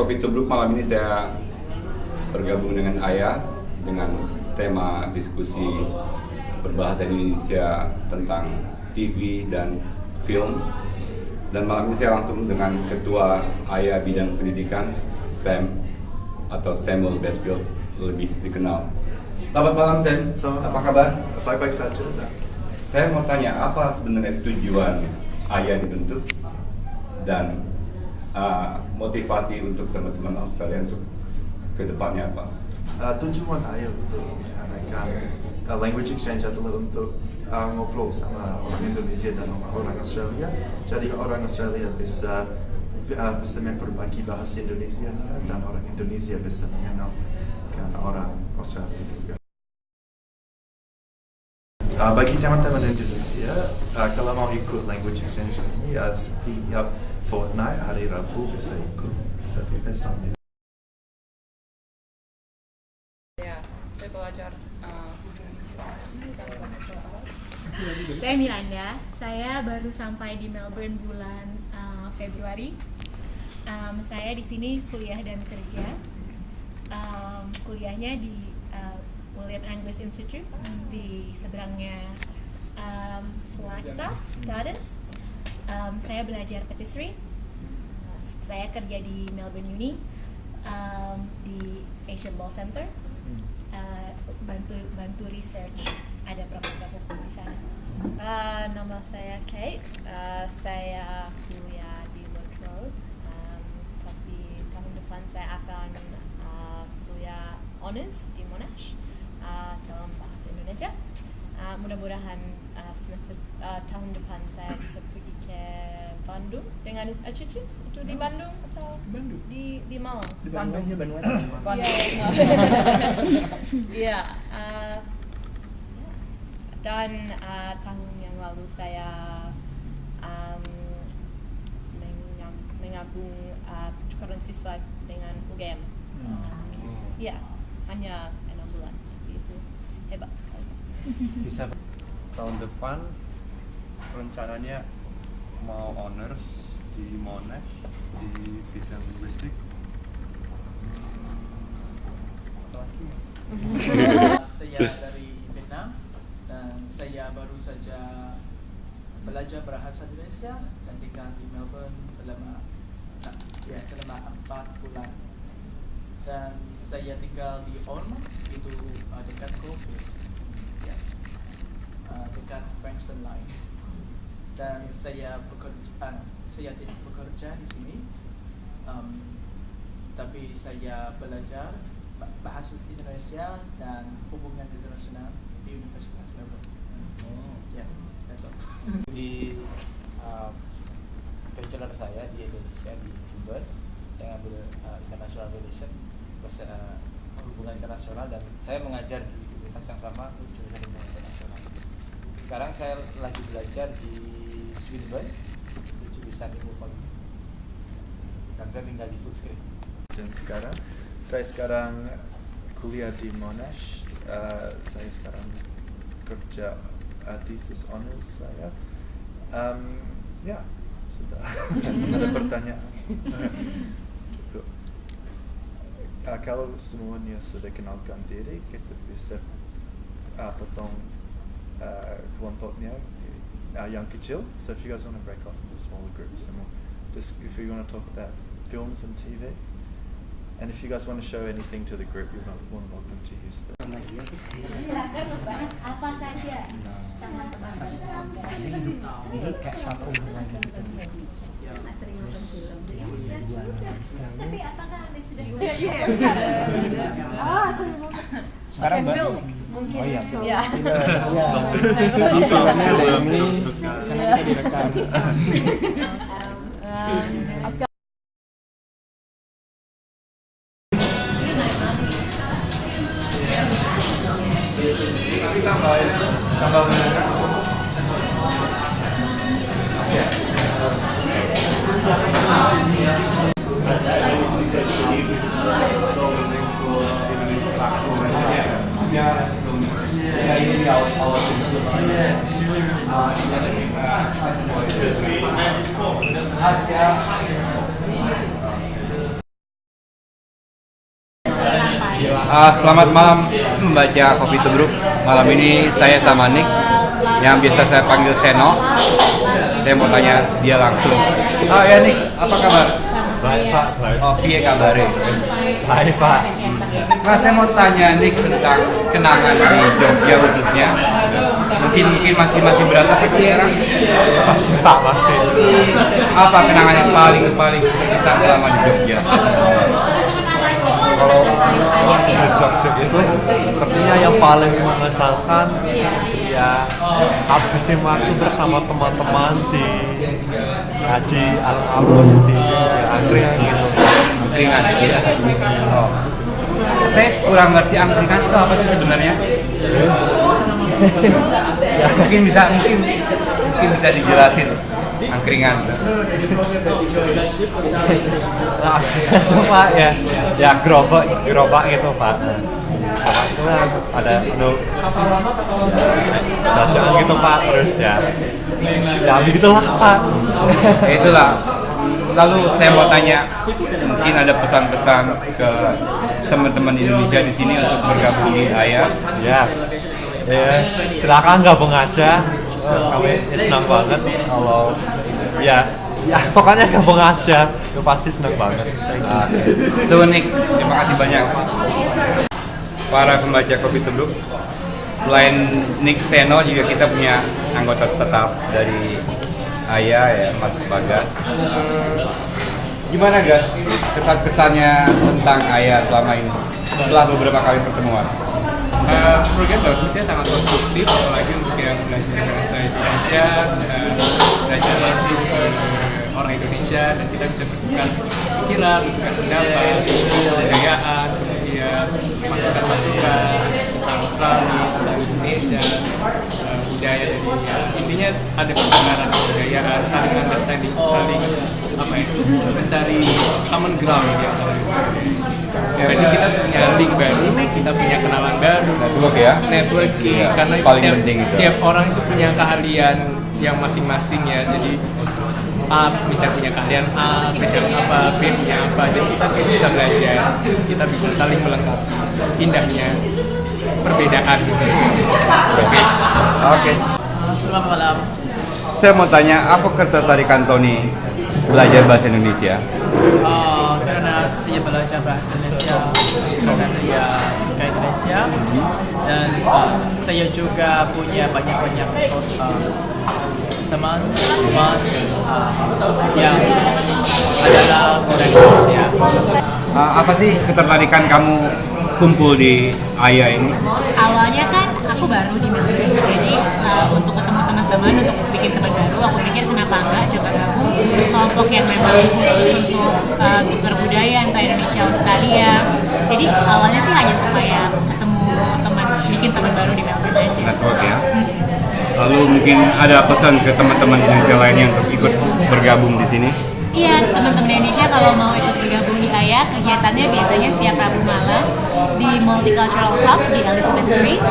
Kopi Tubruk malam ini saya bergabung dengan Ayah dengan tema diskusi berbahasa Indonesia tentang TV dan film. Dan malam ini saya langsung dengan Ketua Ayah Bidang Pendidikan, Sam atau Samuel Bestfield, lebih dikenal. Selamat malam, Sam. Apa kabar? Baik-baik saja. Saya mau tanya, apa sebenarnya tujuan Ayah dibentuk dan motivasi untuk teman-teman Australia untuk kedepannya apa? Tujuan Ayah untuk mengadakan language exchange adalah untuk ngobrol sama orang Indonesia dan orang Australia. Jadi orang Australia bisa memperbaiki bahasa Indonesia dan orang Indonesia bisa mengenalkan orang Australia juga. Bagi teman-teman Indonesia, kalau mau ikut language exchange ini, setiap fortnight hari Rabu bisa ikut. Tapi pesannya. Ya, saya belajar. Saya Miranda, saya baru sampai di Melbourne bulan Februari. Saya di sini kuliah dan kerja. Kuliahnya di William Angus Institute di seberangnya Flagstaff Gardens. Saya belajar patisserie. Saya kerja di Melbourne Uni di Asian Law Center. Bantu research, ada profesor hukum di sana. Nama saya Kate. Saya kuliah di Latrobe. Tapi tahun depan saya akan kuliah honors di Monash dalam bahasa Indonesia. Mudah-mudahan semester tahun depan saya bisa pergi ke Bandung dengan Acucus. Itu di Bandung atau di Malang? Di Bandung sih, Bandung. Iya. Dan tahun yang lalu saya menggabung pertukaran siswa dengan UGM. Iya, hanya 6 bulan. Itu hebat sekali. Bisa tahun depan rencananya mau honors di Monash di bidang linguistik. Saya dari Vietnam dan saya baru saja belajar bahasa Indonesia dan tinggal di Melbourne selama 4 bulan. Dan saya tinggal di Ormond, itu dekat Caulfield, ya, dekat Frankston Line. Dan saya tidak bekerja di sini, tapi saya belajar bahasa Indonesia dan hubungan internasional di Universitas Melbourne. Ya, that's all. Di bachelor saya di Indonesia di Jember, saya ngambil international relation, hubungan internasional, dan saya mengajar di universitas yang sama jurusan hubungan internasional. Sekarang saya lagi belajar di Swinburne jurusan ilmu politik, dan saya tinggal di Footscray. Dan saya sekarang kuliah di Monash. Saya sekarang kerja thesis honors saya. Ya, sudah. Ada pertanyaan? Cukup. Kalau semuanya sudah kenalkan diri, kita bisa potong kelompoknya yang kecil. So if you guys want to break off into smaller groups, and just if you want to talk about films and TV. And if you guys want to show anything to the group, you're more than welcome to use them. Silakan membahas apa saja sama teman-teman. Ini kayak satu hubungan gitu. Sering nonton film. Tapi apakah Anda sudah? Iya. Aku Sekarang Film mungkin. Oh iya. Ya. Ini karena kita direkam. Asia Selamat malam membaca Kopi Tubruk. Malam ini saya sama Nick, yang biasa saya panggil Seno. Saya mau tanya dia langsung. Ya Nick, apa kabar? Baik Pak, baik. Oh, piye kabare? Baik Pak. Nah, saya mau tanya Nick tentang kenangan di Jogja khususnya. Mungkin masih berasa sekarang. Masih Pak, masih. Apa kenangan yang paling berkesan selama di Jogja? Kalau di Jogja itu sepertinya yang paling mengesankan ya habisin waktu bersama teman-teman di alun-alun di angkringan gitu. Angkringan. Oh. Saya kurang ngerti angkringan itu apa sih sebenarnya? mungkin bisa dijelasin angkringan. Nah, itu Pak ya gerobak gitu Pak. Gerobak itu ada jajan gitu Pak, terus ya begitulah Pak. Itulah. Lalu saya mau tanya, mungkin ada pesan-pesan ke teman-teman Indonesia di sini untuk bergabung di Ayah. Ya, silakan gabung aja. Kami senang banget kalau ya pokoknya gabung aja. Itu pasti senang banget. Tuh Nick, terima kasih banyak. Para pembaca Kopi Tubruk, selain Nick Seno juga kita punya anggota tetap dari Ayah ya, Mas Bagas. Gimana Gas kesan-kesannya tentang Ayah selama ini setelah beberapa kali pertemuan? Program bagusnya sangat konstruktif, apalagi untuk yang belajar bahasa Indonesia, belajar basis orang Indonesia, dan kita bisa bertukar pikiran, bertukar pendapat, kebudayaan, kemudian masukan-masukan tentang Australia, tentang Indonesia, budaya, dan intinya ada pertukaran kebudayaan, saling understanding, saling mencari common ground ya. Jadi kita punya link baru, kita punya kenalan baru, networking, karena paling penting itu. Tiap orang itu punya keahlian yang masing-masing ya. Jadi A misalnya punya keahlian A, misalnya apa, B punya apa, jadi kita bisa belajar, kita bisa saling melengkapi. Indahnya perbedaan. Oke. Selamat malam. Saya mau tanya, apa ketertarikan Tony belajar bahasa Indonesia? Karena saya belajar bahasa Indonesia karena saya suka Indonesia, dan saya juga punya banyak teman yang adalah orang Indonesia. Apa sih ketertarikan kamu kumpul di Ayah ini? Awalnya kan aku baru di Melbourne, jadi untuk ketemu teman-teman, untuk bikin teman baru, aku pikir kenapa enggak coba gabung kelompok yang memang khusus untuk tukar budaya antara Indonesia Australia. Jadi awalnya sih hanya supaya ketemu teman, bikin teman baru di Melbourne aja. Network ya. Lalu mungkin ada pesan ke teman-teman Indonesia lainnya untuk ikut bergabung di sini? Iya, teman-teman Indonesia kalau mau ikut bergabung di Ayah, kegiatannya biasanya setiap Rabu malam di Multicultural Hub di Elizabeth Street.